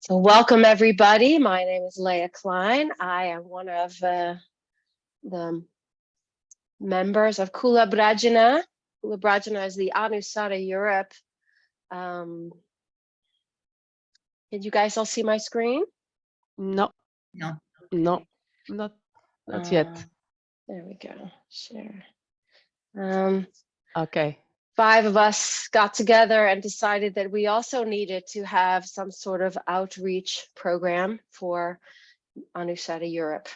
So welcome everybody. My name is Leah Klein. I am one of the members of Kula Brajana. Kula Brajana is the Anusara Europe. Can you guys all see my screen? No, No. no, not yet. There we go. Share. Okay. 5 of us got together and decided that we also needed to have some sort of outreach program for Anusara Europe.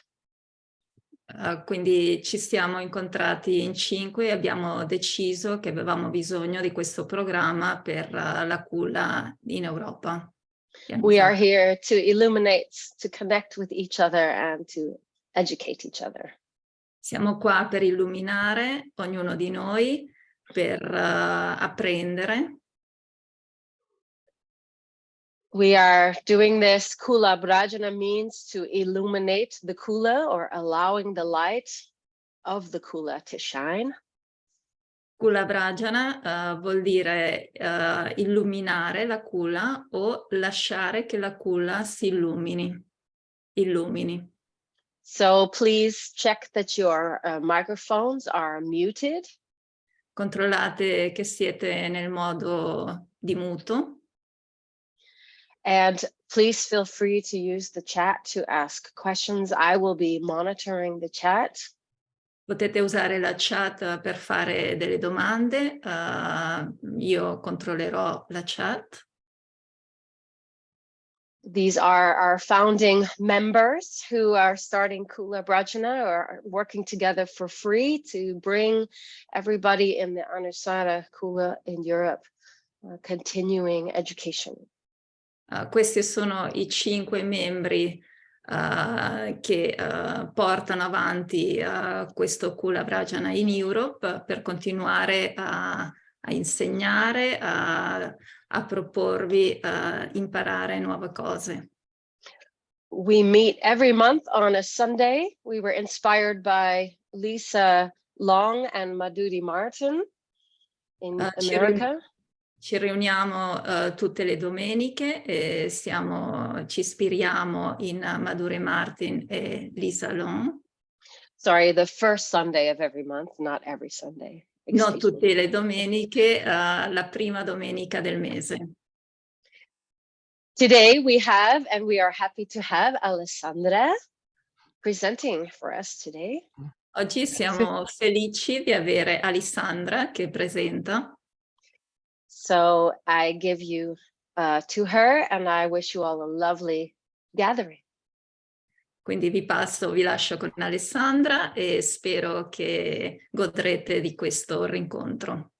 Quindi ci siamo incontrati in 5 e abbiamo deciso che avevamo bisogno di questo programma per la Kula in Europa. We are here to illuminate, to connect with each other and to educate each other. Siamo qua per illuminare ognuno di noi, per apprendere. We are doing this. Kula Brajana means to illuminate the Kula, or allowing the light of the Kula to shine. Kula Brajana vuol dire illuminare la Kula o lasciare che la Kula si illumini. So please check that your microphones are muted. Controllate che siete nel modo di muto. And please feel free to use the chat to ask questions. I will be monitoring the chat. Potete usare la chat per fare delle domande. Io controllerò la chat. These are our founding members who are starting Kula Brajana, or working together for free to bring everybody in the Anusara Kula in Europe continuing education. Questi sono i 5 membri che portano avanti questo Kula Brajana in Europe per continuare a insegnare, a proporvi, imparare nuove cose. We meet every month on a Sunday. We were inspired by Lisa Long and Madhuri Martin in America. Ci riuniamo tutte le domeniche e ci ispiriamo in Madhuri Martin e Lisa Long. Sorry, the first Sunday of every month, not every Sunday. Non tutte le domeniche, la prima domenica del mese. Today we have, and we are happy to have, Alessandra presenting for us today. Oggi siamo felici di avere Alessandra che presenta. So I give you to her, and I wish you all a lovely gathering. Quindi vi lascio con Alessandra e spero che godrete di questo rincontro.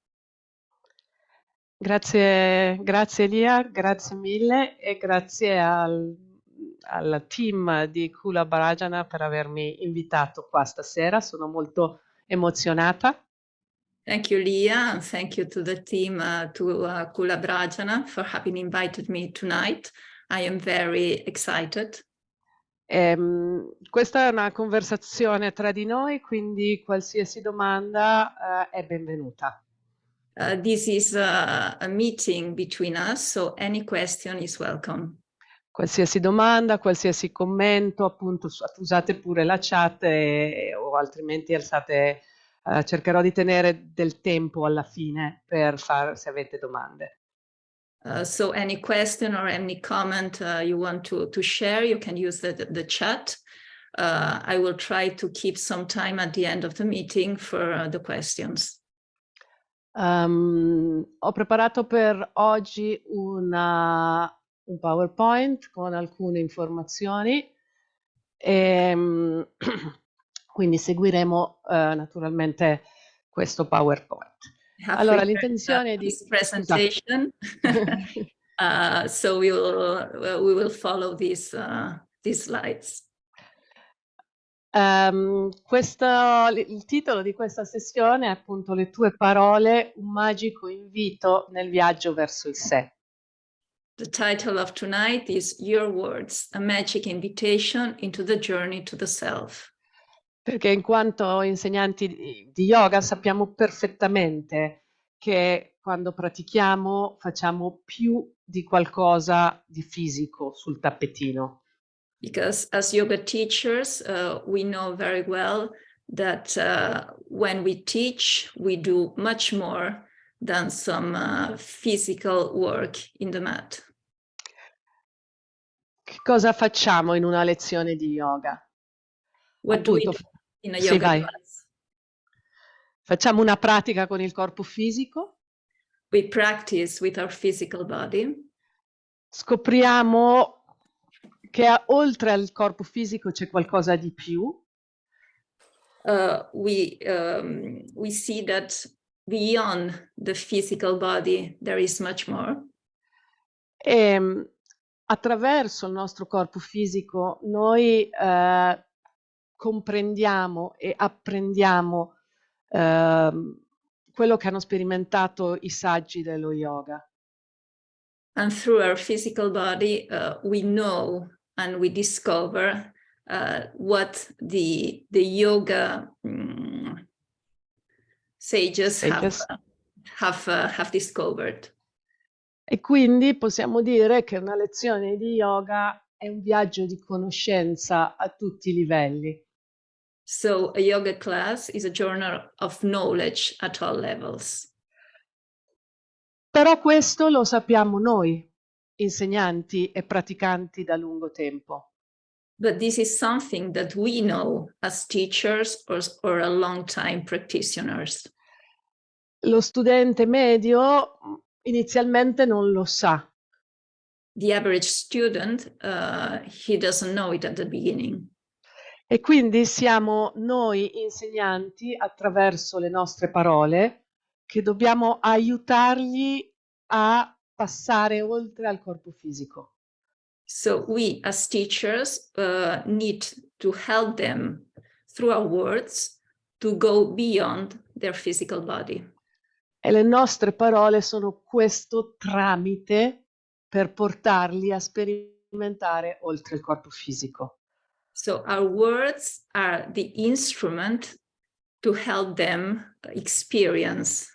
Grazie Elia, grazie mille e grazie al team di Kula Brajana per avermi invitato qua stasera. Sono molto emozionata. Thank you, Leah, and thank you to the team, to Kula Brajana for having invited me tonight. I am very excited. Questa è una conversazione tra di noi, quindi qualsiasi domanda è benvenuta. This is a meeting between us, so any question is welcome. Qualsiasi domanda, qualsiasi commento, appunto usate pure la chat o altrimenti alzate, cercherò di tenere del tempo alla fine per se avete domande. So any question or any comment you want to share, you can use the chat. I will try to keep some time at the end of the meeting for the questions. Ho preparato per oggi un PowerPoint con alcune informazioni e quindi seguiremo naturalmente questo PowerPoint. Allora l'intenzione di presentation so we will follow these slides. Il titolo di questa sessione è appunto Le tue parole, un magico invito nel viaggio verso il sé. The title of tonight is Your Words, a Magic Invitation into the Journey to the Self. Perché in quanto insegnanti di yoga sappiamo perfettamente che quando pratichiamo facciamo più di qualcosa di fisico sul tappetino. Because as yoga teachers, we know very well that when we teach, we do much more than some physical work in the mat. Che cosa facciamo in una lezione di yoga? What do we Appunto, do in a sì, yoga vai. class? Facciamo una pratica con il corpo fisico, We practice with our physical body. scopriamo che oltre al corpo fisico c'è qualcosa di più. We see that beyond the physical body, there is much more. E attraverso il nostro corpo fisico noi comprendiamo e apprendiamo quello che hanno sperimentato i saggi dello yoga. And through our physical body, we know and we discover what the yoga sages have discovered. E quindi possiamo dire che una lezione di yoga è un viaggio di conoscenza a tutti i livelli. So a yoga class is a journey of knowledge at all levels. Però questo lo sappiamo noi, insegnanti e praticanti da lungo tempo. But this is something that we know as teachers or a long time practitioners. Lo studente medio inizialmente non lo sa. The average student, he doesn't know it at the beginning. E quindi siamo noi insegnanti, attraverso le nostre parole, che dobbiamo aiutargli a passare oltre al corpo fisico. So we as teachers need to help them through our words to go beyond their physical body. E le nostre parole sono questo tramite per portarli a sperimentare oltre il corpo fisico. So our words are the instrument to help them experience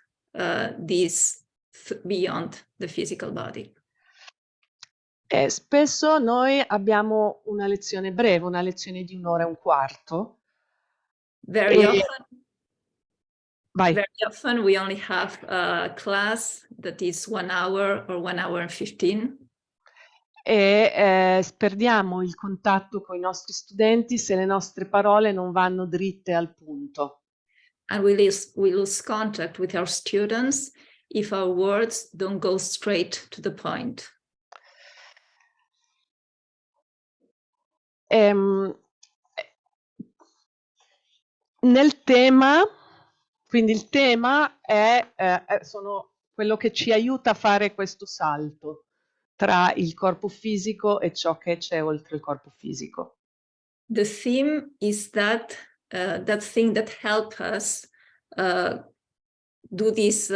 this beyond the physical body. E spesso noi abbiamo una lezione breve, una lezione di 1 ora e un quarto. Very E- often, Vai. very often we only have a class that is 1 hour or 1 hour and 15. E perdiamo il contatto con i nostri studenti se le nostre parole non vanno dritte al punto. And we lose contact with our students if our words don't go straight to the point. Nel tema, quindi il tema sono quello che ci aiuta a fare questo salto tra il corpo fisico e ciò che c'è oltre il corpo fisico. The theme is that thing that helps us do this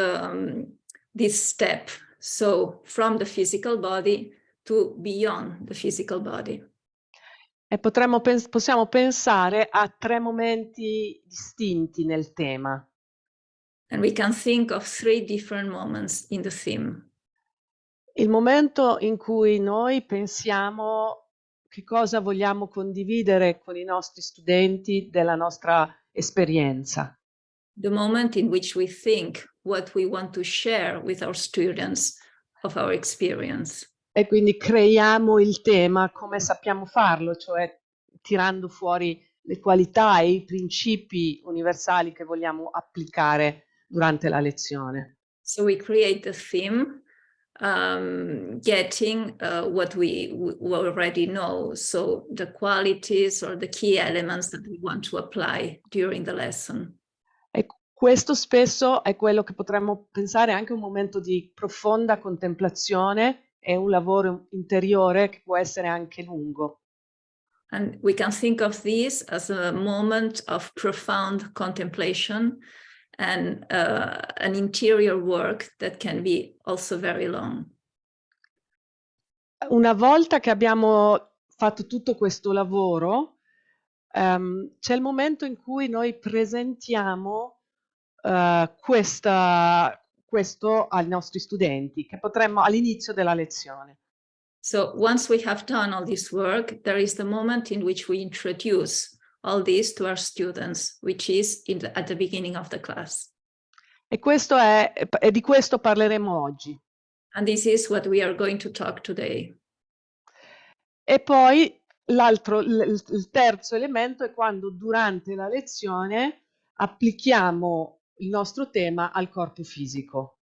step. So from the physical body to beyond the physical body. E possiamo pensare a 3 momenti distinti nel tema. And we can think of 3 different moments in the theme. Il momento in cui noi pensiamo che cosa vogliamo condividere con i nostri studenti della nostra esperienza. The moment in which we think what we want to share with our students of our experience. E quindi creiamo il tema come sappiamo farlo, cioè tirando fuori le qualità e i principi universali che vogliamo applicare durante la lezione. So we create the theme, getting what we already know, so the qualities or the key elements that we want to apply during the lesson. E questo spesso è quello che potremmo pensare anche un momento di profonda contemplazione e un lavoro interiore che può essere anche lungo. And we can think of this as a moment of profound contemplation and an interior work that can be also very long. Una volta che abbiamo fatto tutto questo lavoro, c'è il momento in cui noi presentiamo questa questo ai nostri studenti, che potremmo all'inizio della lezione. So once we have done all this work, there is the moment in which we introduce all this to our students, which is at the beginning of the class. E questo e di questo parleremo oggi. And this is what we are going to talk today. E poi il terzo elemento è quando durante la lezione applichiamo il nostro tema al corpo fisico.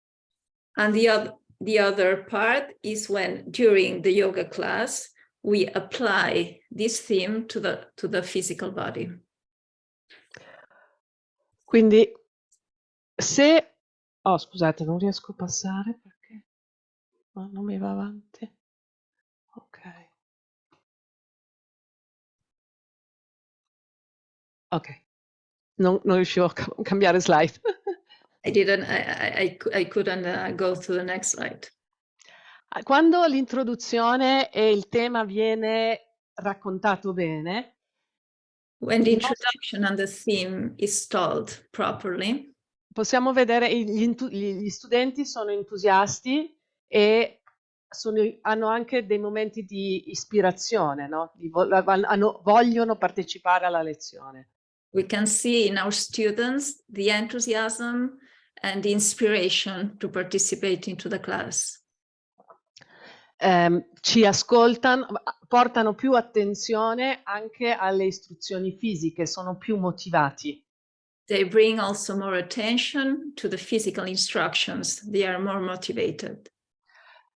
And the other part is when during the yoga class we apply this theme to the physical body. Quindi scusate, non riesco a passare perché non mi va avanti. Ok, non riuscivo a cambiare slide. I couldn't go to the next slide. Quando l'introduzione e il tema viene raccontato bene, when the introduction and the theme is told properly, possiamo vedere gli studenti sono entusiasti e hanno anche dei momenti di ispirazione, no? Vogliono partecipare alla lezione. We can see in our students the enthusiasm and the inspiration to participate into the class. Ci ascoltano, portano più attenzione anche alle istruzioni fisiche, sono più motivati. They bring also more attention to the physical instructions. They are more motivated.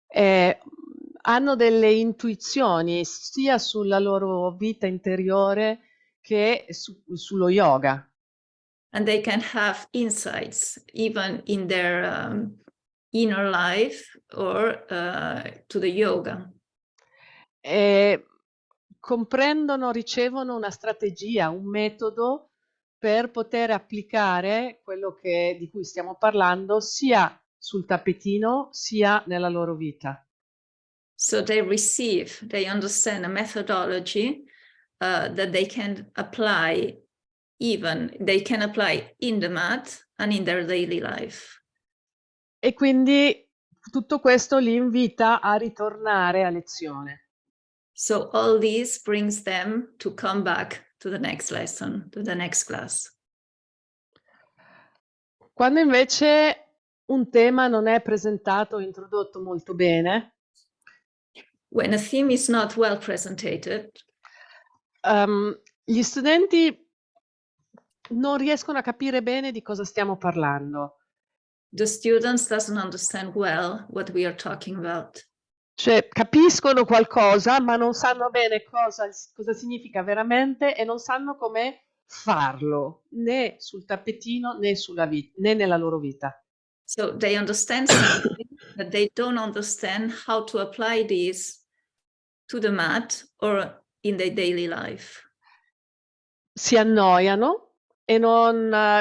Hanno delle intuizioni sia sulla loro vita interiore che sullo yoga. And they can have insights even in their inner life or to the yoga. Comprendono, ricevono una strategia, un metodo per poter applicare quello di cui stiamo parlando sia sul tappetino sia nella loro vita. So they understand a methodology that they can apply in the mat and in their daily life. E quindi tutto questo li invita a ritornare a lezione. So all this brings them to come back to the next lesson, to the next class. Quando invece un tema non è presentato o introdotto molto bene, when a theme is not well presented, gli studenti non riescono a capire bene di cosa stiamo parlando. The students doesn't understand well what we are talking about. Cioè capiscono qualcosa ma non sanno bene cosa significa veramente e non sanno come farlo né sul tappetino né né nella loro vita. So they understand something, but they don't understand how to apply this to the mat or in their daily life. Si annoiano e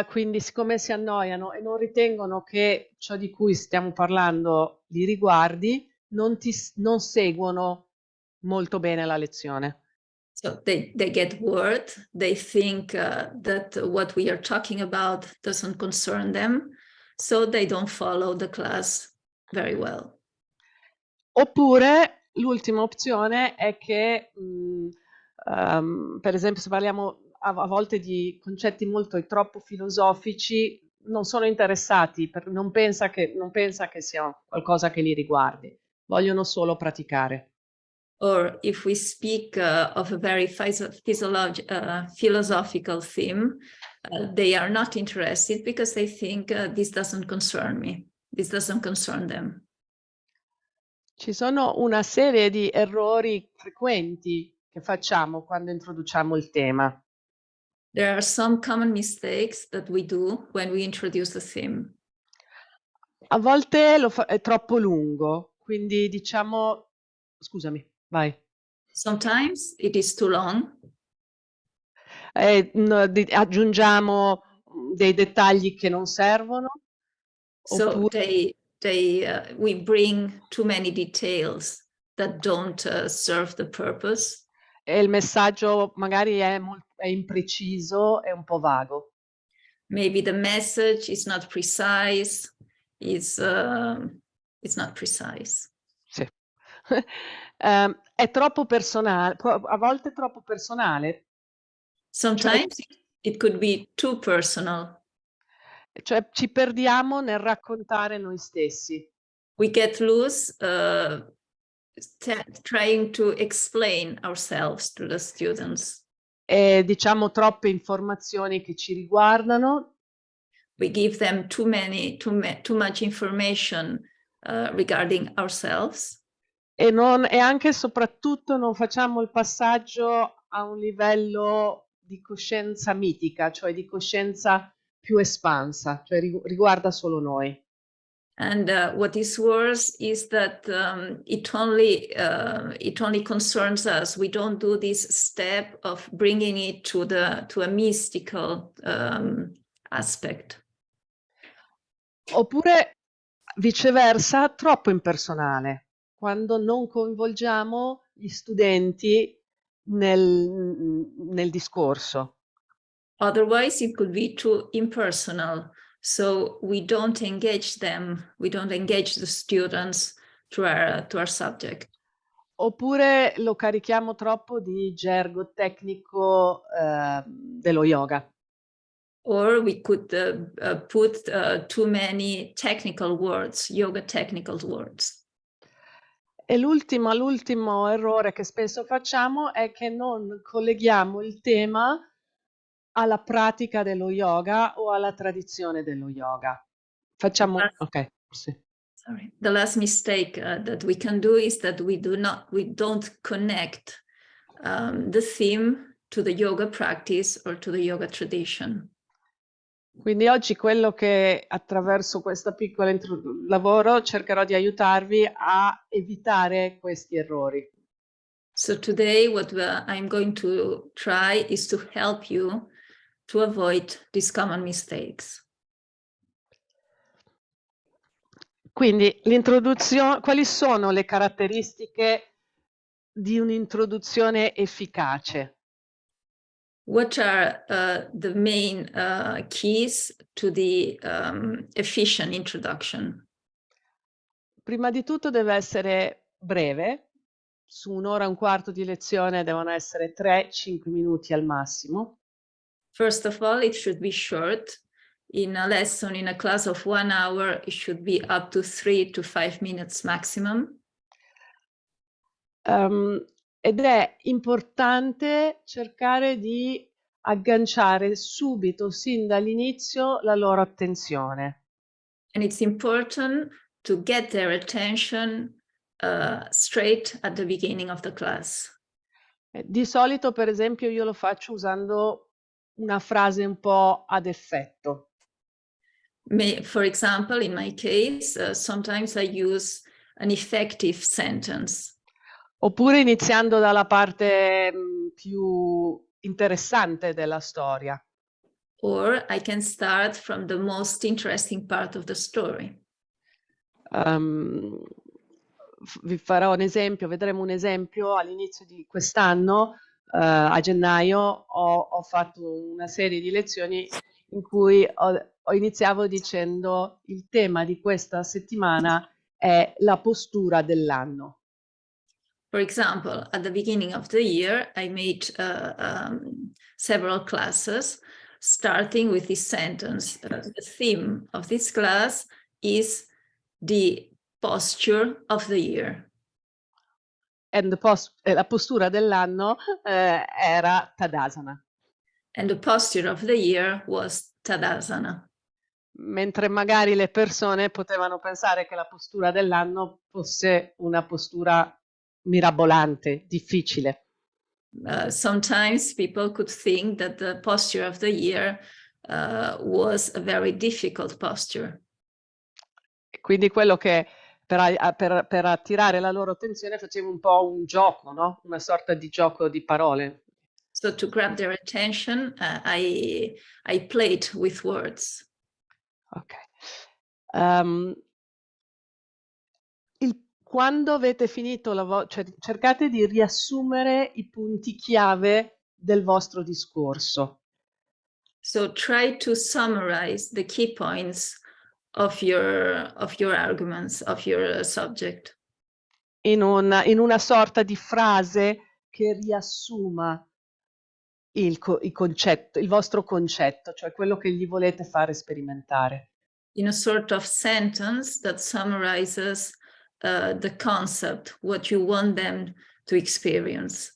quindi siccome si annoiano e non ritengono che ciò di cui stiamo parlando li riguardi, non seguono molto bene la lezione. So they get bored, they think that what we are talking about doesn't concern them, so they don't follow the class very well. Oppure l'ultima opzione è che, per esempio, se parliamo a volte di concetti troppo filosofici, non sono interessati, non pensa che sia qualcosa che li riguardi, vogliono solo praticare. Or if we speak of a very philosophical theme, they are not interested because they think this doesn't concern me, this doesn't concern them. Ci sono una serie di errori frequenti che facciamo quando introduciamo il tema. There are some common mistakes that we do when we introduce the theme. A volte è troppo lungo, quindi diciamo, scusami, vai. Sometimes it is too long. Aggiungiamo dei dettagli che non servono. So we bring too many details that don't serve the purpose. E il messaggio magari è impreciso e un po' vago. Maybe the message is not precise, is it's not precise. Sì. È troppo personale, a volte è troppo personale, Sometimes it could be too personal. cioè ci perdiamo nel raccontare noi stessi. We get loose trying to explain ourselves to the students. E diciamo troppe informazioni che ci riguardano. We give them too much information regarding ourselves. E anche e soprattutto non facciamo il passaggio a un livello di coscienza mitica, cioè di coscienza più espansa, cioè riguarda solo noi. And what is worse is that it only concerns us. We don't do this step of bringing it to a mystical aspect. Oppure viceversa, troppo impersonale, quando non coinvolgiamo gli studenti nel discorso. Otherwise, it could be too impersonal. So we don't engage them, we don't engage the students to our subject. Oppure lo carichiamo troppo di gergo tecnico dello yoga. Or we could put too many technical words, yoga technical words. E l'ultimo errore che spesso facciamo è che non colleghiamo il tema alla pratica dello yoga o alla tradizione dello yoga. Facciamo, ok, sì. Sorry. The last mistake that we can do is that we don't connect the theme to the yoga practice or to the yoga tradition. Quindi oggi quello che attraverso questo piccolo lavoro cercherò di aiutarvi a evitare questi errori. So today what I'm going to try is to help you to avoid these common mistakes. Quindi l'introduzione, quali sono le caratteristiche di un'introduzione efficace? What are the main keys to the efficient introduction? Prima di tutto deve essere breve, su un'ora e un quarto di lezione devono essere 3-5 minuti al massimo. First of all, it should be short. In a lesson, in a class of 1 hour, it should be up to 3 to 5 minutes maximum. Ed è importante cercare di agganciare subito, sin dall'inizio, la loro attenzione. And it's important to get their attention straight at the beginning of the class. Di solito, per esempio, io lo faccio usando una frase un po' ad effetto. For example, in my case, sometimes I use an effective sentence. Oppure iniziando dalla parte più interessante della storia. Or I can start from the most interesting part of the story. Vi farò un esempio, vedremo un esempio all'inizio di quest'anno, a gennaio, ho fatto una serie di lezioni in cui iniziavo dicendo il tema di questa settimana è la postura dell'anno. For example, at the beginning of the year, I made several classes starting with this sentence. The theme of this class is the posture of the year. And la postura dell'anno era Tadasana. And the posture of the year was Tadasana. Mentre magari le persone potevano pensare che la postura dell'anno fosse una postura mirabolante, difficile. Sometimes people could think that the posture of the year was a very difficult posture. Quindi quello che per attirare la loro attenzione facevo un po' un gioco, no? Una sorta di gioco di parole. So to grab their attention, I played with words. Ok. Quando avete finito cioè cercate di riassumere i punti chiave del vostro discorso. So try to summarize the key points of your arguments, of your subject. In una sorta di frase che riassuma il concetto, il vostro concetto, cioè quello che gli volete fare sperimentare. In a sort of sentence that summarizes the concept, what you want them to experience.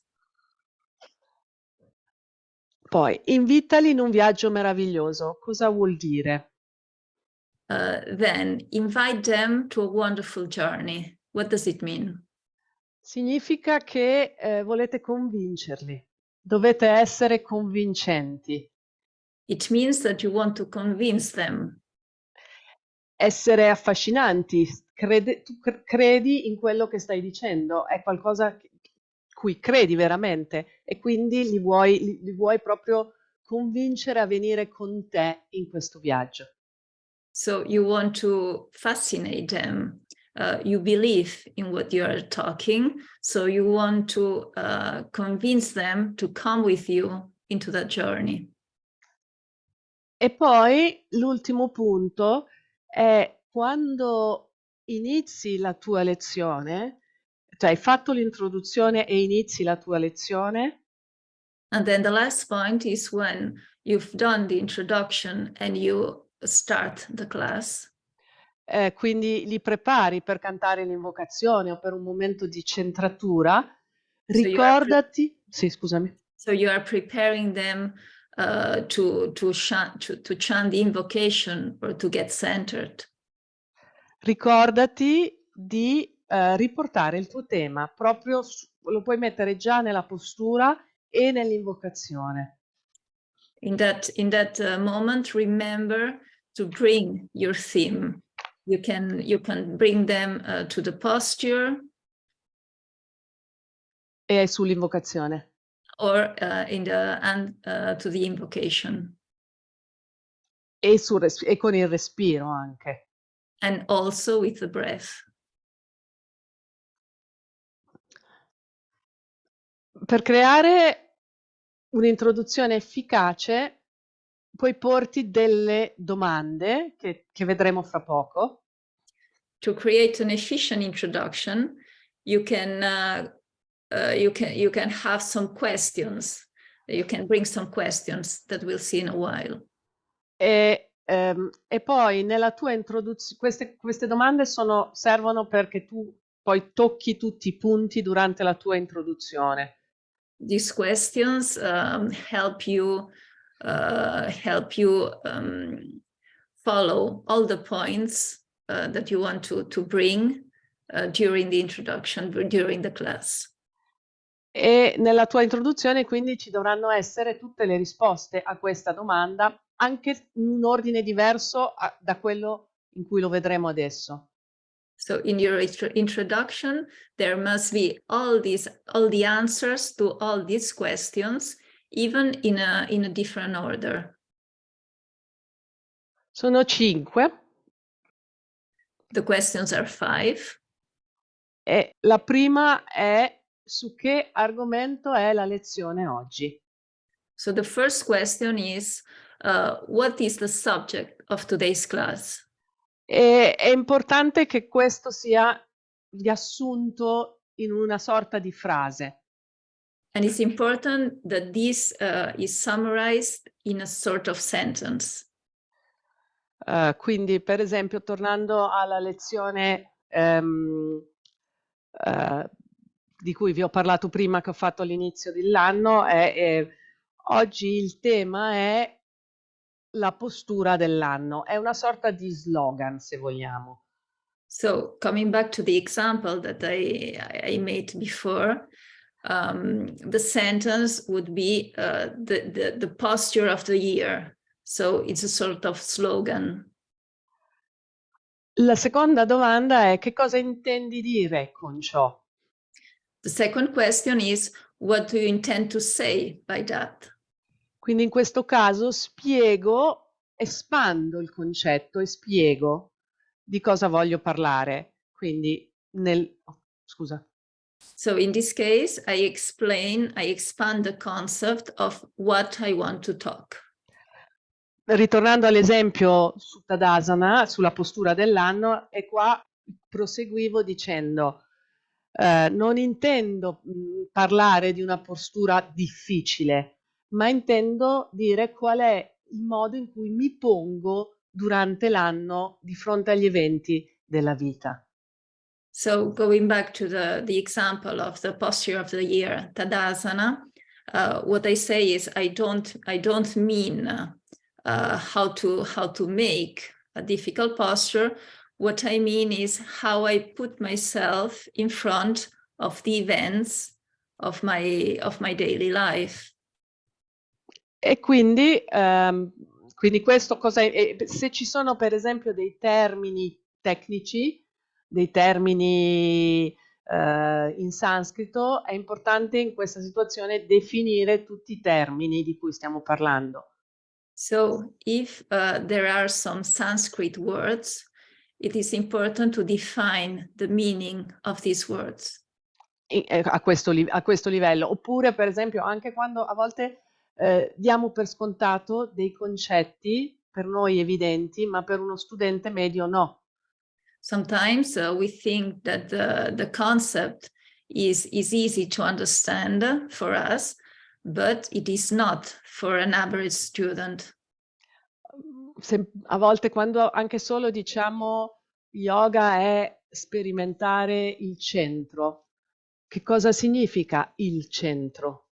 Poi, invitali in un viaggio meraviglioso. Cosa vuol dire? Then invite them to a wonderful journey. What does it mean? Significa che volete convincerli. Dovete essere convincenti. It means that you want to convince them. Essere affascinanti. Tu credi in quello che stai dicendo. È qualcosa cui credi veramente e quindi li vuoi proprio convincere a venire con te in questo viaggio. So you want to fascinate them. You believe in what you are talking, so you want to convince them to come with you into that journey. E poi l'ultimo punto è quando inizi la tua lezione, cioè hai fatto l'introduzione e inizi la tua lezione. And then the last point is when you've done the introduction and you start the class. Quindi li prepari per cantare l'invocazione o per un momento di centratura, ricordati. Sì, scusami. So you are preparing them to chant the invocation or to get centered. Ricordati di riportare il tuo tema, proprio lo puoi mettere già nella postura e nell'invocazione. In that moment, remember to bring your theme. You can bring them to the posture. E sull'invocazione. Or to the invocation. E con il respiro anche. And also with the breath. Per creare un'introduzione efficace, puoi porti delle domande che vedremo fra poco. To create an efficient introduction, you can have some questions. You can bring some questions that we'll see in a while. E poi nella tua introduzione, queste domande servono perché tu poi tocchi tutti i punti durante la tua introduzione. These questions help you follow all the points that you want to bring during the introduction, during the class. E nella tua introduzione quindi ci dovranno essere tutte le risposte a questa domanda, anche in un ordine diverso da quello in cui lo vedremo adesso. So in your introduction, there must be all the answers to all these questions, even in a different order. Sono 5. The questions are 5. E la prima è: su che argomento è la lezione oggi? So the first question is, what is the subject of today's class? E è importante che questo sia riassunto in una sorta di frase. And it's important that this is summarized in a sort of sentence. Quindi, per esempio, tornando alla lezione di cui vi ho parlato prima, che ho fatto all'inizio dell'anno, oggi il tema è la postura dell'anno. È una sorta di slogan, se vogliamo. So coming back to the example that I made before, the sentence would be the posture of the year. So it's a sort of slogan. La seconda domanda è: che cosa intendi dire con ciò? The second question is, what do you intend to say by that? Quindi in questo caso espando il concetto e spiego di cosa voglio parlare. Quindi scusa. So in this case, I expand the concept of what I want to talk. ritornando all'esempio su Tadasana, sulla postura dell'anno, e qua proseguivo dicendo non intendo parlare di una postura difficile, ma intendo dire qual è il modo in cui mi pongo durante l'anno di fronte agli eventi della vita. So going back to the example of the posture of the year, Tadasana, what I say is I don't mean how to make a difficult posture. What I mean is how I put myself in front of the events of my daily life. E quindi questo cosa se ci sono per esempio dei termini tecnici, dei termini in sanscrito, è importante in questa situazione definire tutti i termini di cui stiamo parlando. So if there are some Sanskrit words, it is important to define the meaning of these words. A questo livello. Oppure, per esempio, anche quando a volte diamo per scontato dei concetti per noi evidenti, ma per uno studente medio no. Sometimes we think that the concept is easy to understand for us, but it is not for an average student. A volte quando anche solo diciamo yoga è sperimentare il centro. Che cosa significa il centro?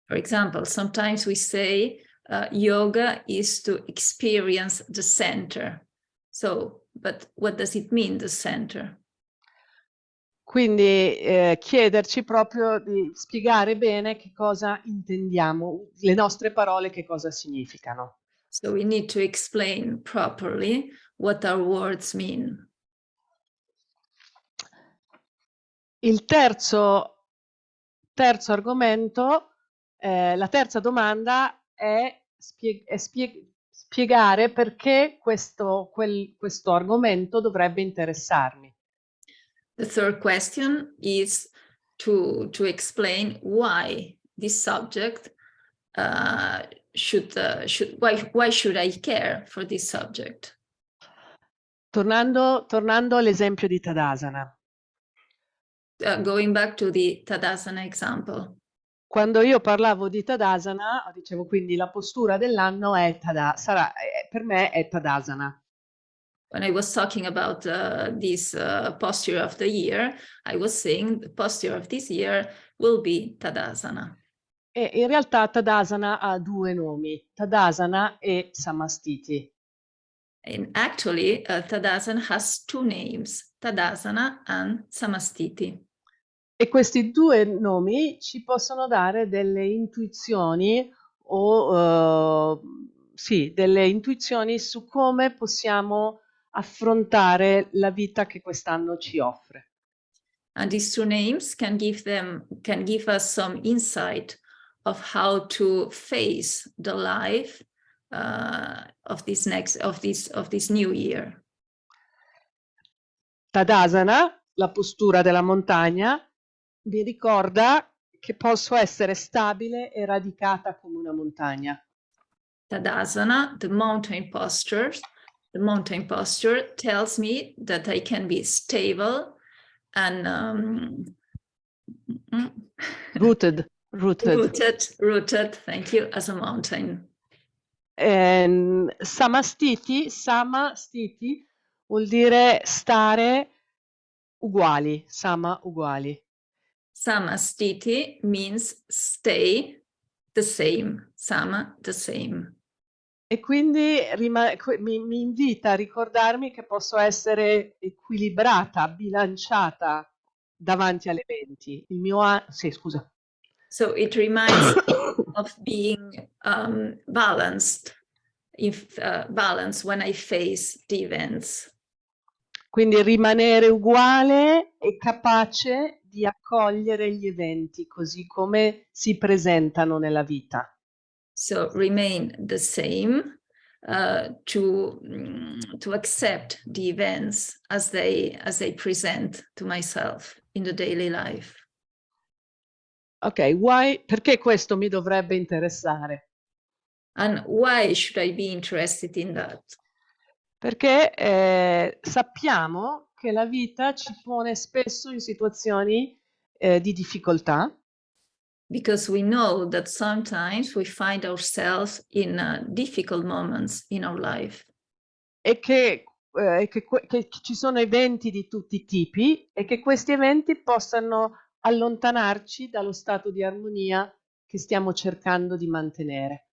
For example, sometimes we say yoga is to experience the center. So, but what does it mean, the center? Quindi chiederci proprio di spiegare bene che cosa intendiamo, le nostre parole che cosa significano. So we need to explain properly what our words mean. Il terzo argomento, la terza domanda è spiegare perché questo argomento dovrebbe interessarmi. The third question is to explain why this subject why should I care for this subject? Tornando all'esempio di Tadasana. Going back to the Tadasana example. Quando io parlavo di Tadasana, dicevo quindi la postura dell'anno è per me è Tadasana. When I was talking about this posture of the year, I was saying the posture of this year will be Tadasana. E in realtà Tadasana ha due nomi, Tadasana e Samastiti. And actually, Tadasana has two names, Tadasana and Samastiti. E questi due nomi ci possono dare delle intuizioni delle intuizioni su come possiamo affrontare la vita che quest'anno ci offre. And these two names can give us some insight of how to face the life of this new year. Tadasana, la postura della montagna, mi ricorda che posso essere stabile e radicata come una montagna. Tadasana, the mountain posture tells me that I can be stable and Rooted. Thank you, as a mountain. Samastiti vuol dire stare uguali, sama uguali. Samastiti means stay the same, sama the same. E quindi mi invita a ricordarmi che posso essere equilibrata, bilanciata davanti agli eventi. Scusa. So it reminds of being balanced when I face the events. Quindi rimanere uguale e capace di accogliere gli eventi così come si presentano nella vita. So remain the same to accept the events as they present to myself in the daily life. Ok, perché questo mi dovrebbe interessare? And why should I be interested in that? Perché sappiamo che la vita ci pone spesso in situazioni di difficoltà. Because we know that sometimes we find ourselves in difficult moments in our life. E che ci sono eventi di tutti i tipi e che questi eventi possano allontanarci dallo stato di armonia che stiamo cercando di mantenere.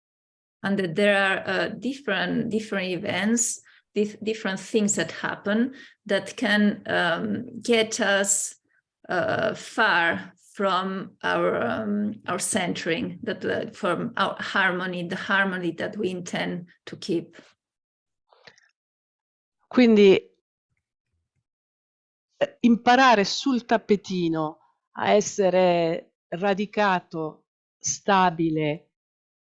And that there are different events, different things that happen that can get us far from our centering, from our harmony, the harmony that we intend to keep. Quindi imparare sul tappetino a essere radicato, stabile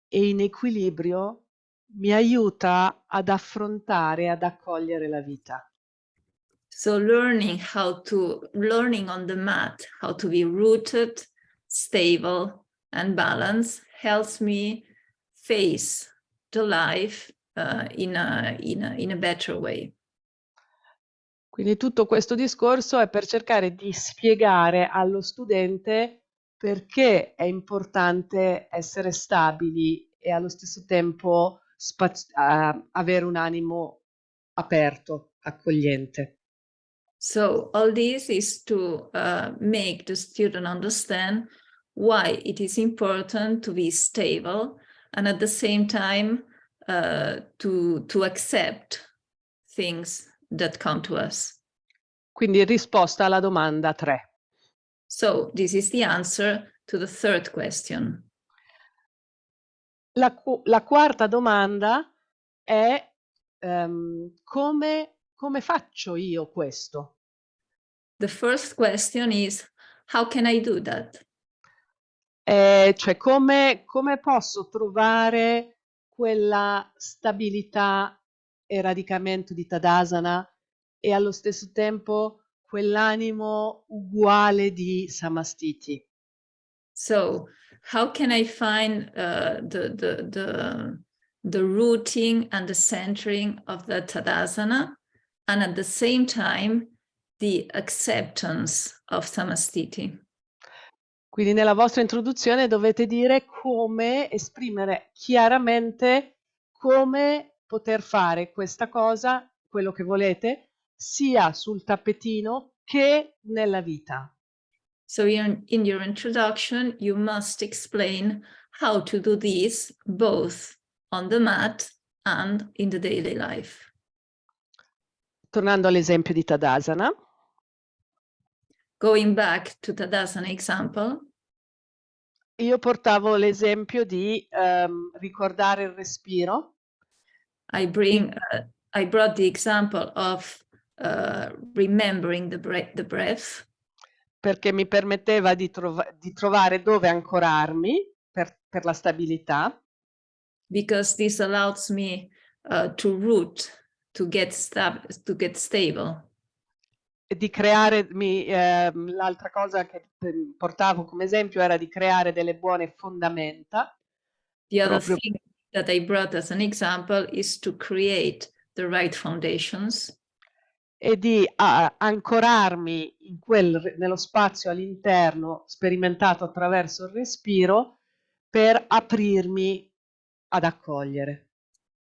e in equilibrio mi aiuta ad affrontare, ad accogliere la vita. So learning on the mat, how to be rooted, stable and balanced helps me face the life in a better way. Quindi tutto questo discorso è per cercare di spiegare allo studente perché è importante essere stabili e allo stesso tempo avere un animo aperto, accogliente. So all this is to make the student understand why it is important to be stable and at the same time to accept things that come to us. Quindi risposta alla domanda 3. So this is the answer to the third question. La quarta domanda è come faccio io questo? The first question is, how can I do that? Cioè come posso trovare quella stabilità e radicamento di Tadasana e allo stesso tempo quell'animo uguale di Samastiti? So how can I find the rooting and the centering of the Tadasana and at the same time the acceptance of Samastiti? Quindi nella vostra introduzione dovete dire come esprimere chiaramente come poter fare questa cosa, quello che volete, sia sul tappetino che nella vita. So in your introduction, you must explain how to do this both on the mat and in the daily life. Tornando all'esempio di Tadasana. Going back to Tadasana example. Io portavo l'esempio di ricordare il respiro. I brought the example of remembering the breath. Perché mi permetteva di trovare dove ancorarmi per la stabilità. Because this allows me to root, to get stable. Di creare, l'altra cosa che portavo come esempio era di creare delle buone fondamenta. The other thing that I brought as an example is to create the right foundations. E di ancorarmi nello spazio all'interno sperimentato attraverso il respiro per aprirmi ad accogliere.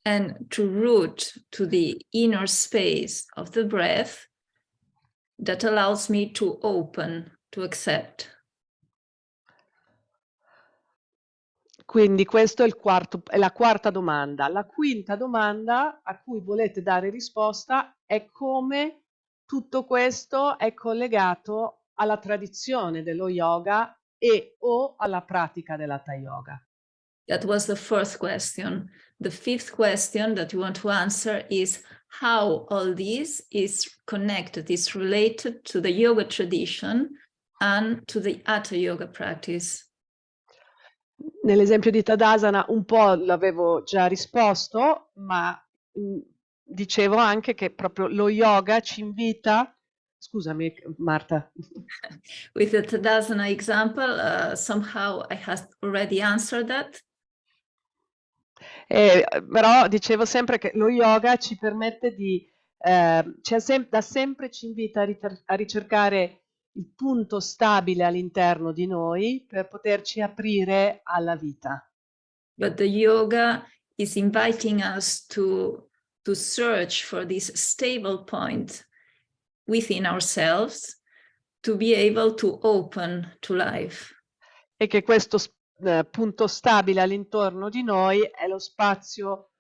And to root to the inner space of the breath that allows me to open, to accept. Quindi questo è la quarta domanda. La quinta domanda a cui volete dare risposta è come tutto questo è collegato alla tradizione dello yoga e o alla pratica dell'hatha yoga. That was the fourth question. The fifth question that you want to answer is how all this is connected, is related to the yoga tradition and to the hatha yoga practice. Nell'esempio di Tadasana un po' l'avevo già risposto, ma dicevo anche che proprio lo yoga ci invita. Scusami Marta. With the Tadasana example, somehow I have already answered that. Però dicevo sempre che lo yoga ci permette di, da sempre ci invita a ricercare il punto stabile all'interno di noi per poterci aprire alla vita. But the yoga is inviting us to search for this stable point within ourselves to be able to open to life. E che questo punto stabile all'intorno di noi è lo spazio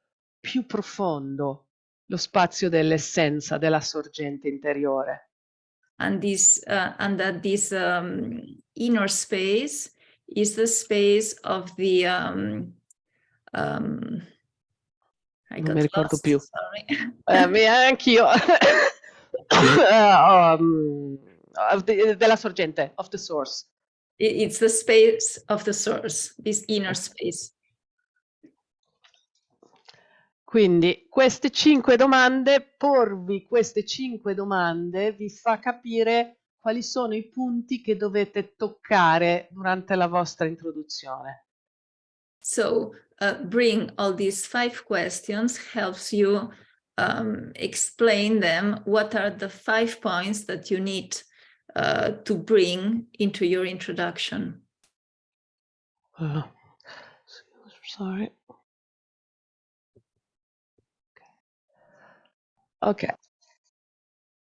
più profondo, lo spazio dell'essenza, della sorgente interiore. And that this inner space is the space of the Non I mi got ricordo lost, più. sorry. Anch'io. Della sorgente, of the source. It's the space of the source, this inner space. Quindi porvi queste 5 domande vi fa capire quali sono i punti che dovete toccare durante la vostra introduzione. So bring all these 5 questions helps you explain them. What are the 5 points that you need to bring into your introduction? Sorry. Ok.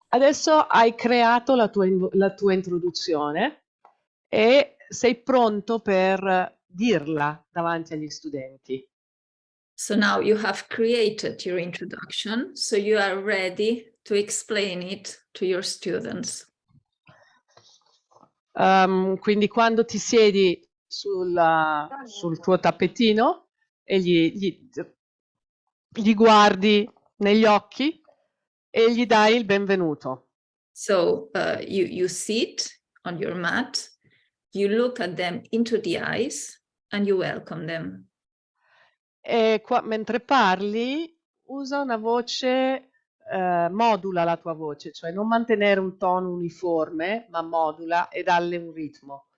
Adesso hai creato la tua introduzione e sei pronto per dirla davanti agli studenti. So now you have created your introduction, so you are ready to explain it to your students. Quindi quando ti siedi sul tuo tappetino e gli guardi negli occhi e gli dai il benvenuto. So you sit on your mat, you look at them into the eyes and you welcome them. E mentre parli usa una voce, modula la tua voce, cioè non mantenere un tono uniforme, ma modula e dalle un ritmo.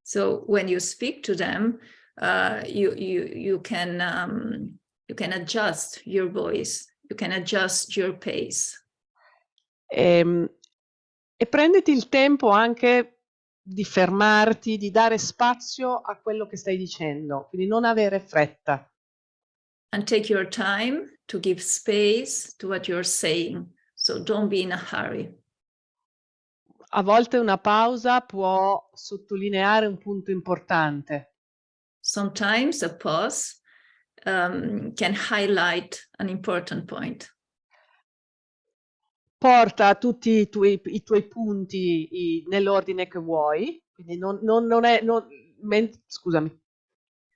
So when you speak to them, you can adjust your voice, you can adjust your pace. E prenditi il tempo anche di fermarti, di dare spazio a quello che stai dicendo, quindi non avere fretta. And take your time to give space to what you're saying. So don't be in a hurry. A volte una pausa può sottolineare un punto importante. Sometimes a pause can highlight an important point. Porta tutti i tuoi punti nell'ordine che vuoi, quindi scusami.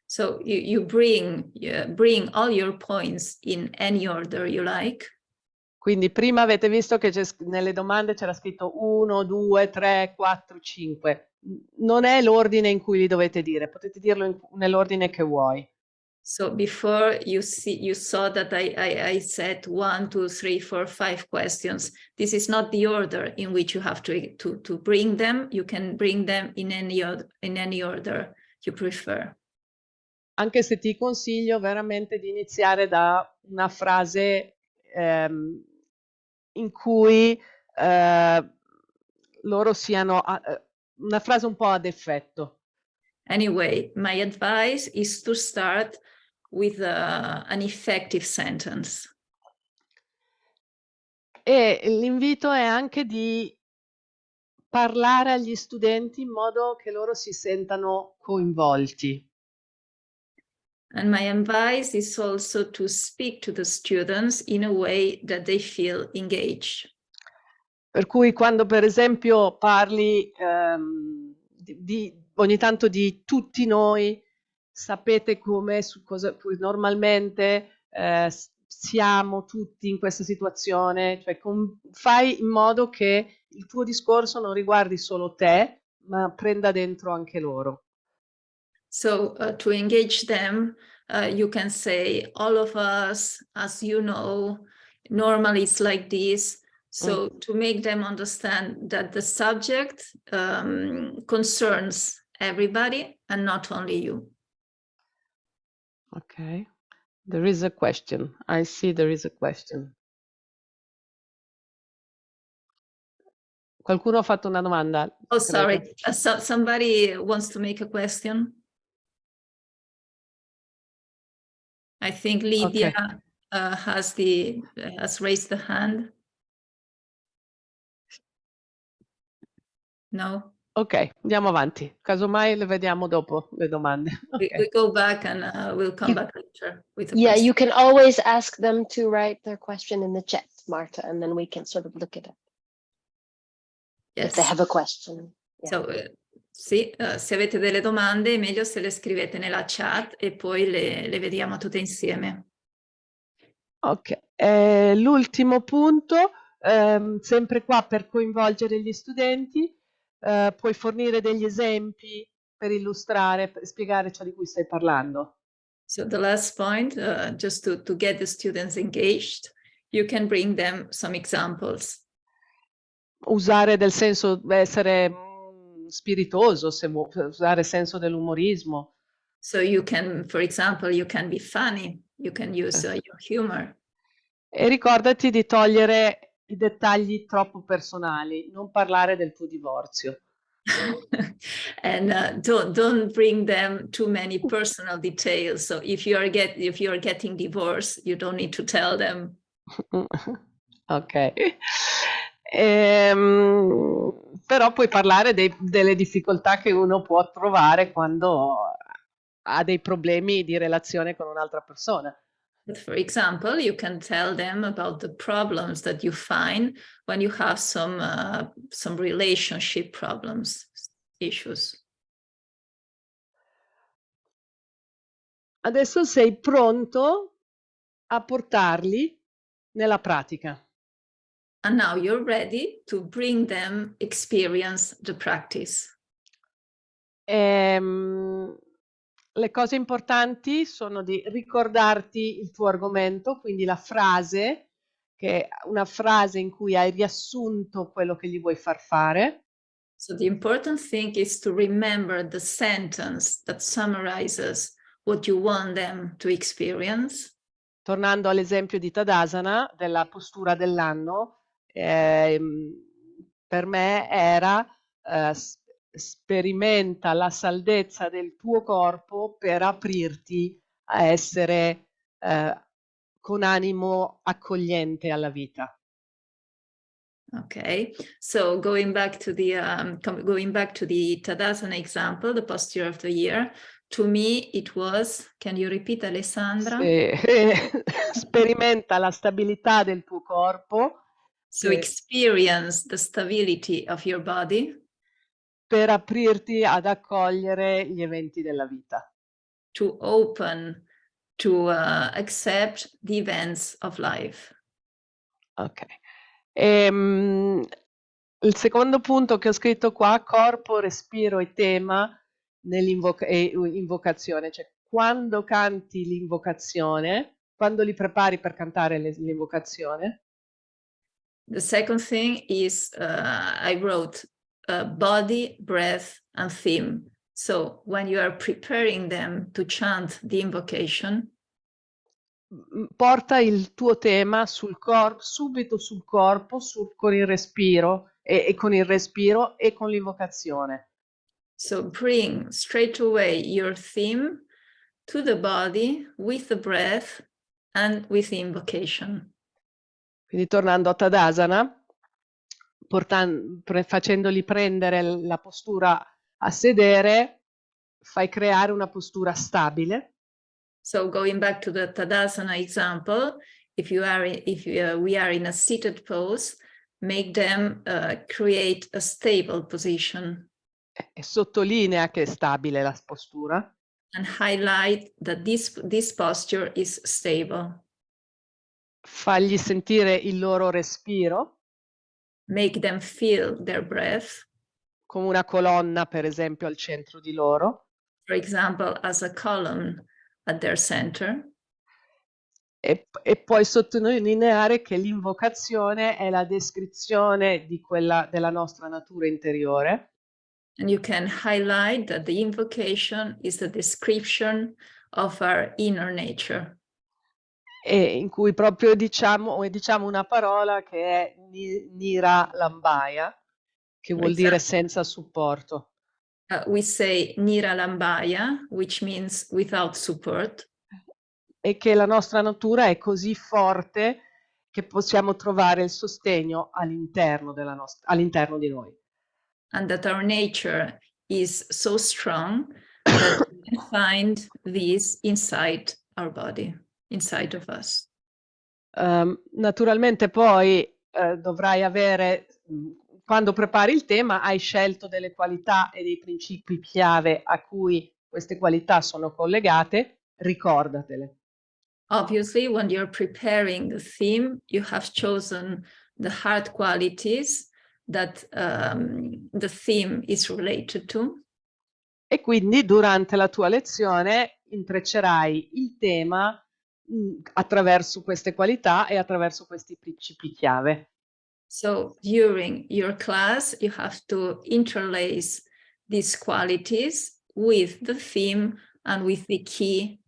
So you bring all your points in any order you like. Quindi prima avete visto che nelle domande c'era scritto 1, 2, 3, 4, 5. Non è l'ordine in cui li dovete dire, potete dirlo nell'ordine che vuoi. So before you saw that I said 1, 2, 3, 4, 5 questions. This is not the order in which you have to bring them. You can bring them in any order you prefer. Anche se ti consiglio veramente di iniziare da una frase in cui loro siano una frase un po' ad effetto. Anyway, my advice is to start with an effective sentence. E l'invito è anche di parlare agli studenti in modo che loro si sentano coinvolti. And my advice is also to speak to the students in a way that they feel engaged. Per cui quando per esempio parli ogni tanto di tutti noi, sapete come normalmente siamo tutti in questa situazione, cioè fai in modo che il tuo discorso non riguardi solo te, ma prenda dentro anche loro. So to engage them, you can say, all of us, as you know, normally it's like this. So to make them understand that the subject concerns everybody and not only you. Ok. There is a question. I see there is a question. Qualcuno ha fatto una domanda? Oh, credo. sorry. Somebody wants to make a question. I think Lydia has raised the hand. No? Ok, andiamo avanti. Casomai le vediamo dopo le domande. We Okay. go back and we'll come You- back later with a Yeah, question. you can always ask them to write their question in the chat, Marta, and then we can sort of look at it if they Yes. have a question. Yeah. So, sì, se avete delle domande è meglio se le scrivete nella chat e poi le vediamo tutte insieme. Ok, l'ultimo punto, sempre qua per coinvolgere gli studenti, puoi fornire degli esempi per illustrare, per spiegare ciò di cui stai parlando. So the last point, just to get the students engaged, you can bring them some examples. Usare del senso, essere spiritoso, usare il senso dell'umorismo. So you can, for example, you can be funny, you can use your humor. E ricordati di togliere i dettagli troppo personali, non parlare del tuo divorzio. And don't bring them too many personal details. So if you're getting divorced, you don't need to tell them. Ok. Però puoi parlare delle difficoltà che uno può trovare quando ha dei problemi di relazione con un'altra persona. But for example, you can tell them about the problems that you find when you have some relationship problems, issues. Adesso sei pronto a portarli nella pratica. And now you're ready to bring them experience the practice. Le cose importanti sono di ricordarti il tuo argomento, quindi la frase, che è una frase in cui hai riassunto quello che gli vuoi far fare. So the important thing is to remember the sentence that summarizes what you want them to experience. Tornando all'esempio di Tadasana, della postura dell'anno, per me era sperimenta la saldezza del tuo corpo per aprirti a essere con animo accogliente alla vita. Okay, so going back to the Tadasana example, the posture of the year, to me it was, can you repeat, Alessandra? Sperimenta la stabilità del tuo corpo. So experience the stability of your body. Per aprirti ad accogliere gli eventi della vita. To open to accept the events of life. Ok. Il secondo punto che ho scritto qua, corpo, respiro e tema nell'invocazione, cioè quando canti l'invocazione, quando li prepari per cantare l'invocazione. The second thing is I wrote body, breath, and theme. So when you are preparing them to chant the invocation, porta il tuo tema sul corpo, subito sul corpo, con il respiro e con il respiro e con l'invocazione. So bring straight away your theme to the body with the breath and with the invocation. Quindi tornando a Tadasana, facendoli prendere la postura a sedere, fai creare una postura stabile. So going back to the Tadasana example, if we are in a seated pose, make them create a stable position. E sottolinea che è stabile la postura. And highlight that this posture is stable. Fagli sentire il loro respiro. Make them feel their breath. Come una colonna, per esempio, al centro di loro. For example, as a column at their center. E poi sottolineare che l'invocazione è la descrizione della nostra natura interiore. And you can highlight that the invocation is a description of our inner nature. e in cui proprio diciamo una parola che è Nira Lambaya, che For vuol dire example, senza supporto. we say Nira Lambaya, which means without support, E che la nostra natura è così forte che possiamo trovare il sostegno all'interno all'interno di noi. and that our nature is so strong that we can find this inside our body, inside of us. Naturalmente poi dovrai avere, quando prepari il tema, hai scelto delle qualità e dei principi chiave a cui queste qualità sono collegate, ricordatele. Obviously, when you're preparing the theme, you have chosen the hard qualities that the theme is related to. E quindi durante la tua lezione intreccerai il tema attraverso queste qualità e attraverso questi principi chiave. So during your class, you have to interlace these qualities with the theme and with the key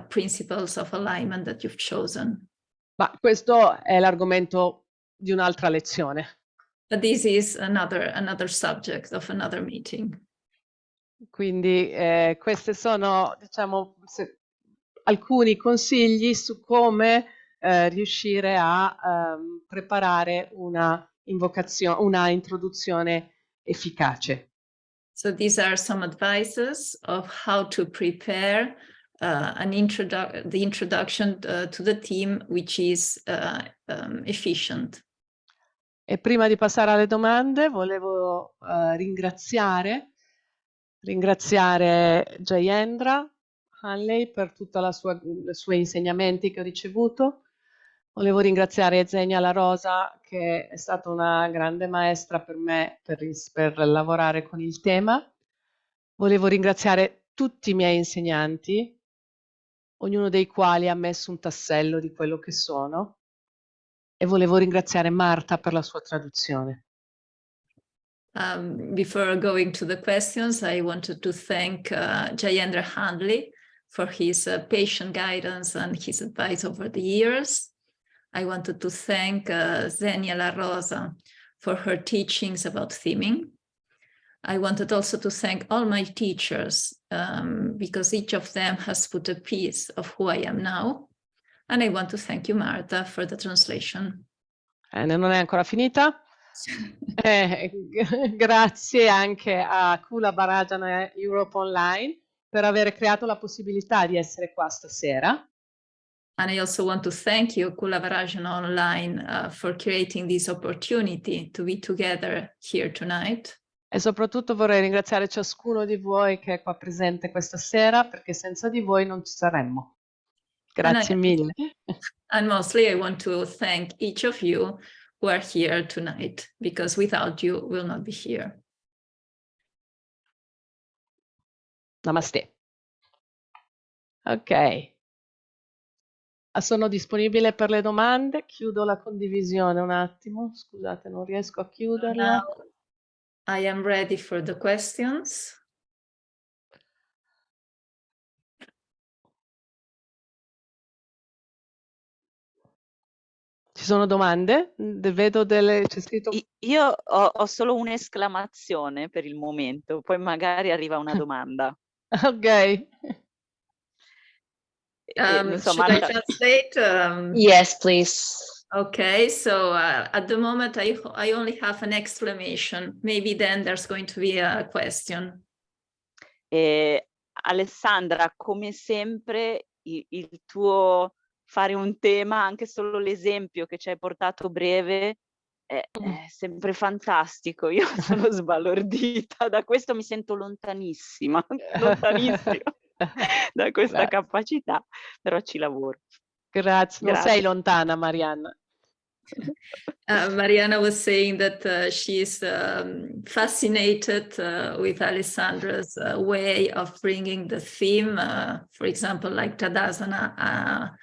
principles of alignment that you've chosen. Ma questo è l'argomento di un'altra lezione. But this is another subject of another meeting. Quindi questi sono, diciamo, alcuni consigli su come riuscire a preparare una introduzione efficace. So these are some advices of how to prepare the introduction to the theme, which is efficient. E prima di passare alle domande volevo ringraziare Jayendra Hanley per tutti i suoi insegnamenti che ho ricevuto. Volevo ringraziare Zenia La Rosa, che è stata una grande maestra per me per lavorare con il tema. Volevo ringraziare tutti i miei insegnanti, ognuno dei quali ha messo un tassello di quello che sono. E volevo ringraziare Marta per la sua traduzione. Before going to the questions, I wanted to thank Jayendra Handley for his patient guidance and his advice over the years. I wanted to thank Zenia La Rosa for her teachings about theming. I wanted also to thank all my teachers because each of them has put a piece of who I am now. And I want to thank you, Marta, for the translation. Non è ancora finita. Grazie anche a Kula Barajana Europe Online per aver creato la possibilità di essere qua stasera. And I also want to thank you, Kula Barajana Online, for creating this opportunity to be together here tonight. E soprattutto vorrei ringraziare ciascuno di voi che è qua presente questa sera, perché senza di voi non ci saremmo. Grazie mille. And mostly I want to thank each of you who are here tonight, because without you, we'll not be here. Namaste. Ok. Sono disponibile per le domande. Chiudo la condivisione un attimo. Scusate, non riesco a chiuderla. Now I am ready for the questions. Ci sono domande? Vedo c'è scritto... Io ho solo un'esclamazione per il momento, poi magari arriva una domanda. Ok. Should I translate? Yes, please. Okay, so at the moment I only have an exclamation. Maybe then there's going to be a question. Alessandra, come sempre il tuo fare un tema, anche solo l'esempio che ci hai portato breve, è sempre fantastico. Io sono sbalordita, da questo mi sento lontanissima da questa capacità, però ci lavoro. Grazie, non sei lontana, Marianna. Mariana was saying that she is fascinated with Alessandra's way of bringing the theme, for example, like Tadasana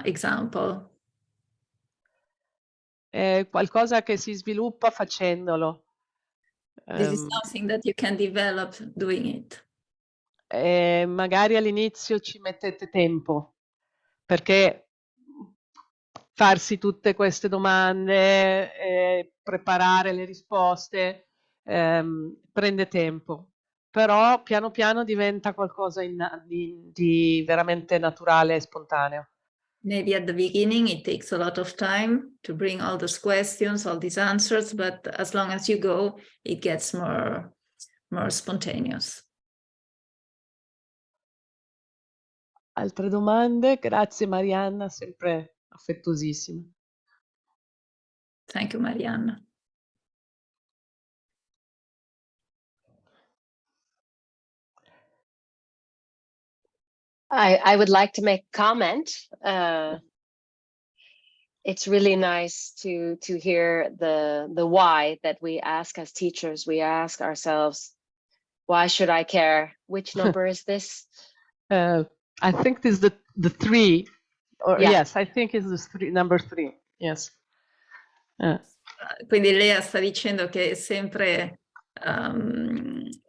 example. È qualcosa che si sviluppa facendolo. This is something that you can develop doing it. Magari all'inizio ci mettete tempo, perché farsi tutte queste domande, preparare le risposte, prende tempo, però piano piano diventa qualcosa di veramente naturale e spontaneo. Maybe at the beginning it takes a lot of time to bring all those questions, all these answers, but as long as you go, it gets more spontaneous. Altre domande? Grazie Marianna, sempre affettuosissima. Thank you, Marianna. I would like to make a comment. It's really nice to hear the why that we ask as teachers. We ask ourselves, why should I care? Which number is this? I think this is the 3, or Yeah. yes, I think it's the number 3. Yes. Quindi Lea sta dicendo che è sempre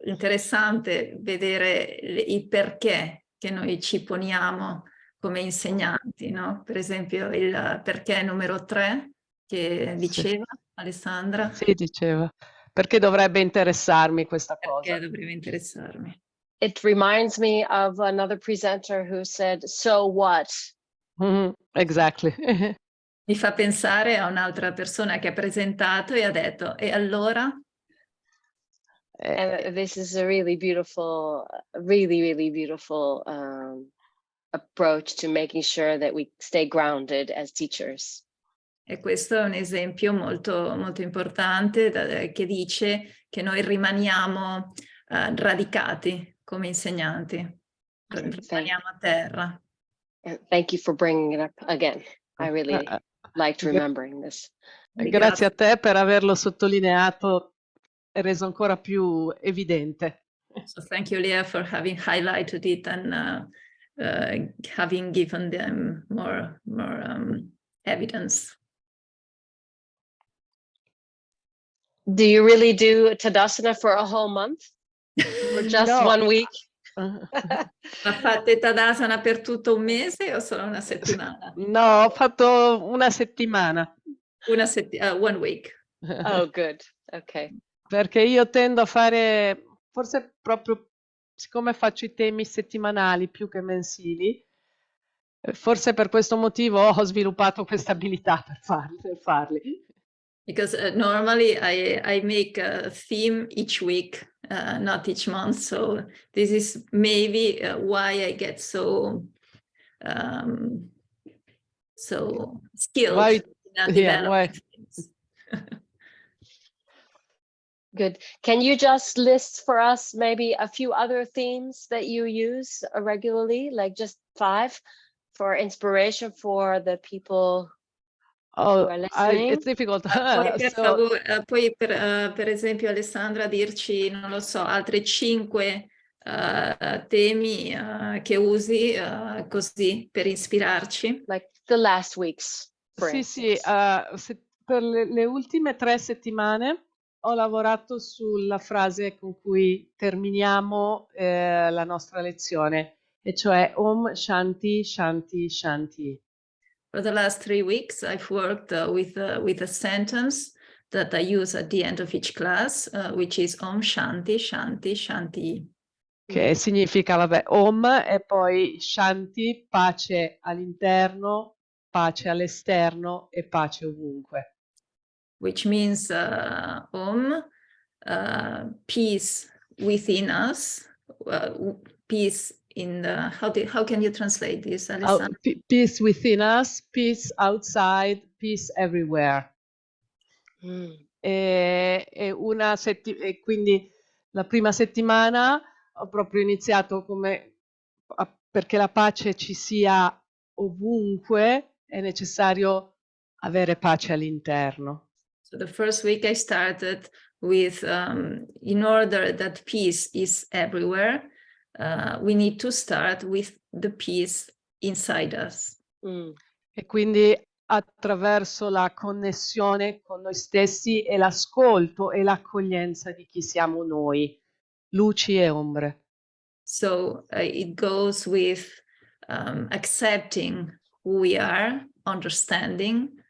interessante vedere il perché che noi ci poniamo come insegnanti, no? Per esempio il perché numero 3 che diceva Alessandra. Sì, diceva. Perché dovrebbe interessarmi questa cosa? Perché dovrebbe interessarmi? It reminds me of another presenter who said, so what? Exactly. Mi fa pensare a un'altra persona che ha presentato e ha detto, e allora? And this is a really beautiful, really beautiful approach to making sure that we stay grounded as teachers. E questo è un esempio molto, molto importante che dice che noi rimaniamo radicati come insegnanti, rimaniamo a terra. Thank you for bringing it up again. I really liked remembering this. Grazie a te per averlo sottolineato e reso ancora più evidente. So thank you, Lea, for having highlighted it and having given them more evidence. Do you really do Tadasana for a whole month or just No. 1 week? Ma fate Tadasana per tutto un mese o solo una settimana? No, ho fatto una settimana. 1 week. Oh, good. Okay. Perché io tendo a fare, forse proprio siccome faccio i temi settimanali più che mensili, forse per questo motivo ho sviluppato questa abilità per farli. Because normally I make a theme each week, not each month. So this is maybe why I get so skilled Why- in yeah, developing why- things. Good. Can you just list for us maybe a few other themes that you use regularly, like just 5 for inspiration for the people who are listening? It's difficult. Poi per So- favore, poi per esempio Alessandra dirci, non lo so, altri 5 temi che usi così per ispirarci. Like the last weeks, for Sì, instance. per le ultime 3 settimane ho lavorato sulla frase con cui terminiamo la nostra lezione, e cioè Om Shanti Shanti Shanti. For the last 3 weeks, I've worked with a sentence that I use at the end of each class, which is Om Shanti Shanti Shanti. Che significa, vabbè, Om e poi Shanti, pace all'interno, pace all'esterno e pace ovunque. Which means Om, peace within us, peace in the, how can you translate this, Alessandra? Peace within us, peace outside, peace everywhere. E quindi la prima settimana ho proprio iniziato perché la pace ci sia ovunque, è necessario avere pace all'interno. So the first week I started with, in order that peace is everywhere, we need to start with the peace inside us. E quindi attraverso la connessione con noi stessi e l'ascolto e l'accoglienza di chi siamo noi, luci e ombre. So it goes with accepting who we are, understanding,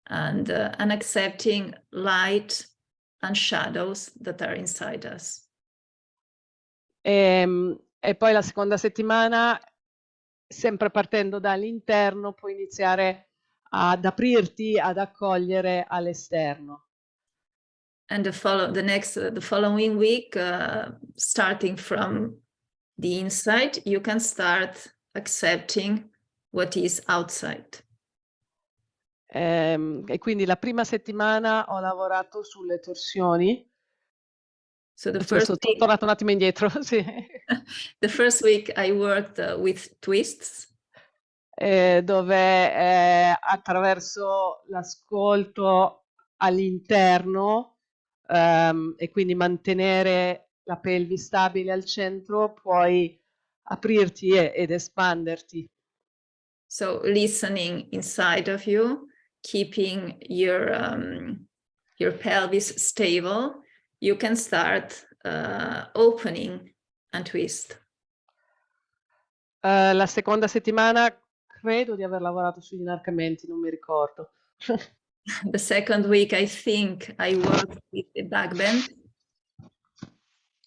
and accepting light and shadows that are inside us. E poi la seconda settimana, sempre partendo dall'interno, puoi iniziare ad aprirti, ad accogliere all'esterno. And the following week, starting from the inside, you can start accepting what is outside. E quindi la prima settimana ho lavorato sulle torsioni. So the first Sono week, tornato un attimo indietro, sì. the first week I worked with twists. Dove attraverso l'ascolto all'interno e quindi mantenere la pelvi stabile al centro, puoi aprirti ed espanderti. So listening inside of you, keeping your pelvis stable, you can start opening and twist. La seconda settimana credo di aver lavorato sugli inarcamenti, non mi ricordo. The second week, I think I worked with the back bend.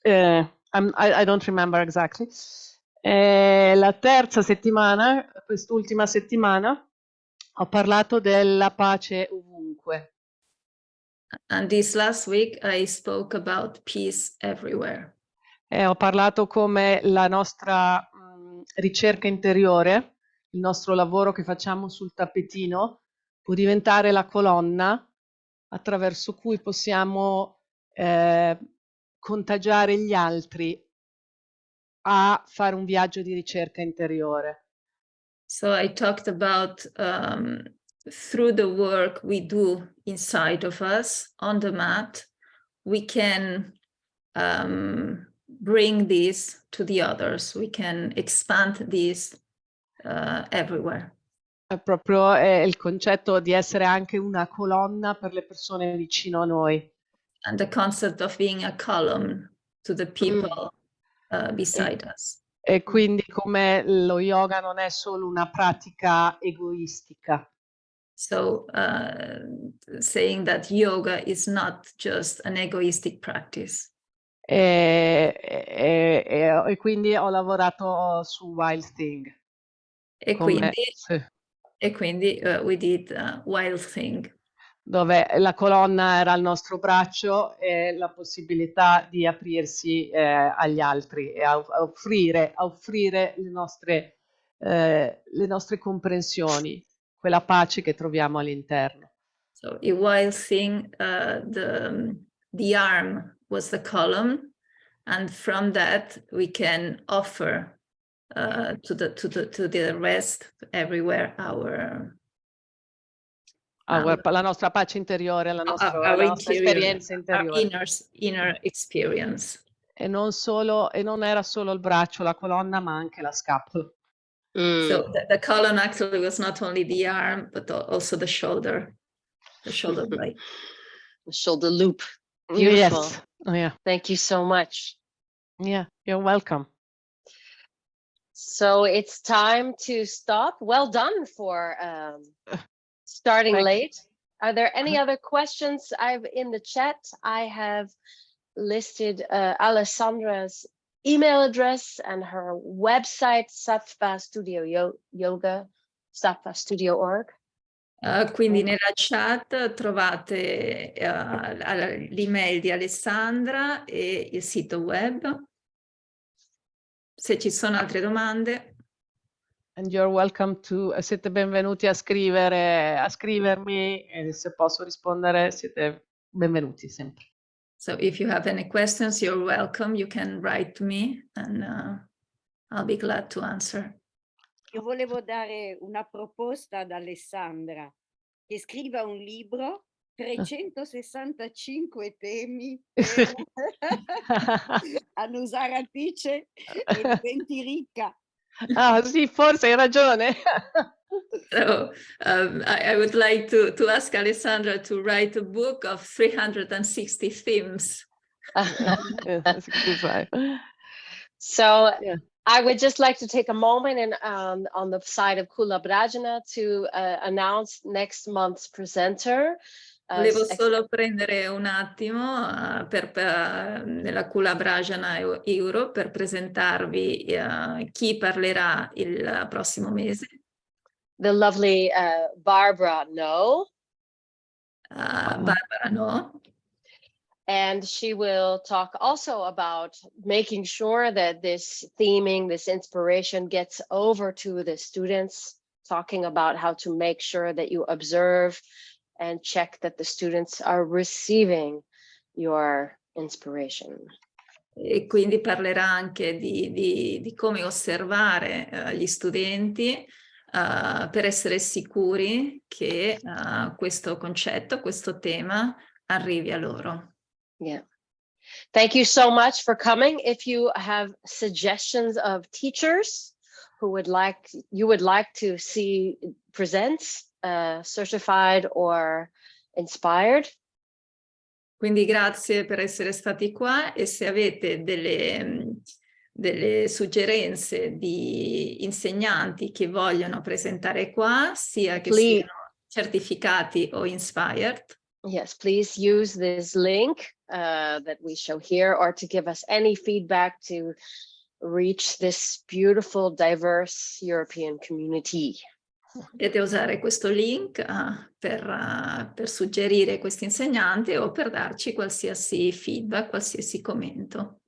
I don't remember exactly. La terza settimana, quest'ultima settimana, ho parlato della pace ovunque. And this last week, I spoke about peace everywhere. Ho parlato come la nostra ricerca interiore, il nostro lavoro che facciamo sul tappetino, può diventare la colonna attraverso cui possiamo contagiare gli altri a fare un viaggio di ricerca interiore. So I talked about through the work we do inside of us on the mat, we can bring this to the others. We can expand this everywhere. È proprio il concetto di essere anche una colonna per le persone vicino a noi. And the concept of being a column to the people beside us. E quindi come lo yoga non è solo una pratica egoistica. So saying that yoga is not just an egoistic practice. E quindi ho lavorato su Wild Thing. E come- quindi we did Wild Thing. Dove la colonna era il nostro braccio e la possibilità di aprirsi agli altri e a offrire le nostre comprensioni, quella pace che troviamo all'interno. So in Wild Thing, the arm was the column, and from that we can offer to the rest everywhere La nostra pace interiore, la nostra esperienza interiore. our inner experience. E non era solo il braccio, la colonna, ma anche la scapola. So the column actually was not only the arm, but also the shoulder blade. The shoulder loop. Beautiful. Yes. Oh, yeah. Thank you so much. Yeah, you're welcome. So it's time to stop. Well done for starting late. Are there any other questions? In the chat, I have listed Alessandra's email address and her website, Sattva Studio Yoga, sattvastudio.org. Quindi nella chat trovate l'email di Alessandra e il sito web. Se ci sono altre domande. And you're welcome siete benvenuti a scrivermi e se posso rispondere siete benvenuti sempre. So if you have any questions, you're welcome. You can write to me and I'll be glad to answer. Io volevo dare una proposta ad Alessandra, che scriva un libro, 365 temi per annusare Alpice e diventi ricca. Ah sì, forse hai ragione. So I would like to ask Alessandra to write a book of 360 themes. So I would just like to take a moment and on the side of Kula Brajana to announce next month's presenter. Volevo solo prendere un attimo nella Kula Brajana Euro per presentarvi chi parlerà il prossimo mese. The lovely Barbara No. Barbara No. And she will talk also about making sure that this theming, this inspiration gets over to the students, talking about how to make sure that you observe and check that the students are receiving your inspiration. E quindi parlerà anche di come osservare gli studenti per essere sicuri che questo concetto, questo tema arrivi a loro. Yeah. Thank you so much for coming. If you have suggestions of teachers who you would like to see present, certified or inspired. Quindi grazie per essere stati qua e se avete delle suggerenze di insegnanti che vogliono presentare qua, sia che siano certificati o inspired. Yes, please use this link that we show here, or to give us any feedback to reach this beautiful, diverse European community. Potete usare questo link per suggerire questi insegnanti o per darci qualsiasi feedback, qualsiasi commento.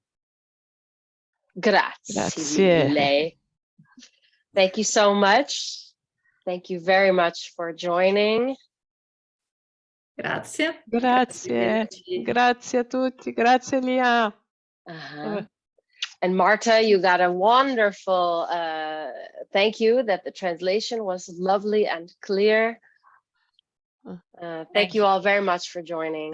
Grazie mille. Thank you so much. Thank you very much for joining. Grazie. Grazie a tutti. Grazie Lia. And Marta, you got a wonderful thank you that the translation was lovely and clear. Thank you all very much for joining.